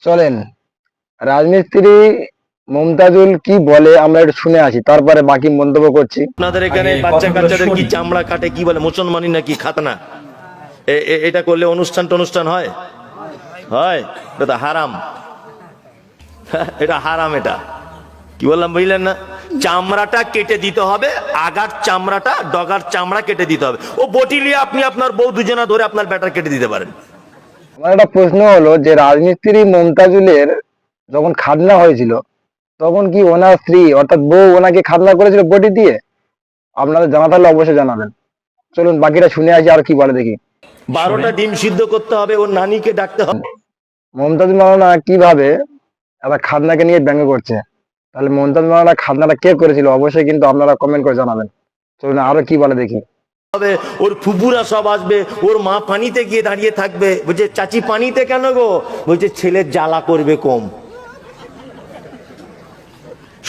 চলেন রাজমিস্ত্রি মমতাজুল কি বলে আমরা একটু শুনে আসি, তারপরে বাকি মন্তব্য করছি। আপনাদের এখানে বাচ্চা কাচ্চাদের কি চামড়া কাটে, কি বলে মুসলমানি নাকি খাতনা? এটা করলে অনুষ্ঠান হয়? হয়? এটা তো হারাম। এটা হারাম। এটা কি বললাম বুঝলেন না? চামড়াটা কেটে দিতে হবে, আগার চামড়াটা, ডগার চামড়া কেটে দিতে হবে। ও বটিলিয়ে আপনি আপনার বউ দুজনা ধরে আপনার ব্যাটার কেটে দিতে পারেন। আমার একটা প্রশ্ন হলো যে রাজমিস্ত্রি মমতাজুলের যখন খাজনা হয়েছিল তখন কি ওনার স্ত্রী অর্থাৎ বউ ওনাকে খাজনা করেছিল বটি দিয়ে? আপনাদের জানা থাকলে অবশ্যই জানাবেন। চলুন বাকিটা শুনে আসি আর কি বলে দেখি। 12টা ডিম সিদ্ধ করতে হবে, ওর নানিকে ডাকতে হবে। মমতাজুল মাওলানা কিভাবে একটা খাজনাকে নিয়ে ব্যঙ্গ করছে, তাহলে মমতাজ মাওলানা খাজনাটা কে করেছিল অবশ্যই কিন্তু আপনারা কমেন্ট করে জানাবেন। চলুন আরো কি বলে দেখি। ওর ফুপুরা সব আসবে, ওর মা পানিতে গিয়ে দাঁড়িয়ে থাকবে, বলছে চাচি পানিতে কেন গো? বলছে ছেলের জ্বালা করবে কম।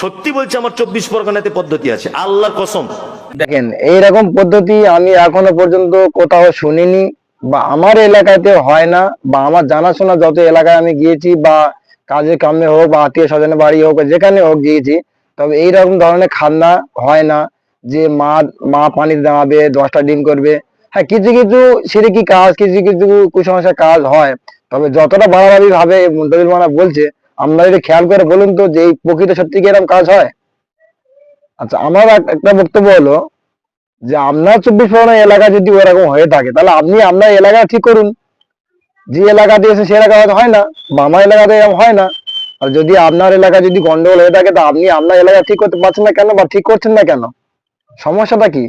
সত্যি বলছে, আমার 24 পরগনাতে পদ্ধতি আছে, আল্লাহর কসম। দেখেন এইরকম পদ্ধতি আমি এখনো পর্যন্ত কোথাও শুনিনি, বা আমার এলাকাতে হয় না, বা আমার জানাশোনা যত এলাকায় আমি গিয়েছি বা কাজে কামে হোক বা আত্মীয় স্বজনের বাড়ি হোক বা যেখানে হোক গিয়েছি, তবে এইরকম ধরনের খান্না হয় না যে মা মা পানি দাঁড়াবে 10টা ডিম করবে। হ্যাঁ, কিছু কিছু সিরিকি কাজ, কিছু কিছু কুসংস্কার কাজ হয়, তবে যতটা বাড়াবাড়ি ভাবে মুন্তাজির মানা বলছে, আমরা যদি খেয়াল করে বলুন তো যে এই প্রকৃত সত্যি কি এরকম কাজ হয়? আচ্ছা, আমার একটা বক্তব্য হলো যে আপনার 24 পরগনা এলাকা যদি ওরকম হয়ে থাকে তাহলে আপনি আপনার এলাকা ঠিক করুন। যে এলাকা দিয়েছে সে এলাকা হয়তো হয় না, বা আমার এলাকাতে এরকম হয় না। আর যদি আপনার এলাকা যদি গন্ডগোল হয়ে থাকে তা আপনি আপনার এলাকা ঠিক করতে পারছেন না কেন বা ঠিক করছেন না কেন? সমস্যাটা কি?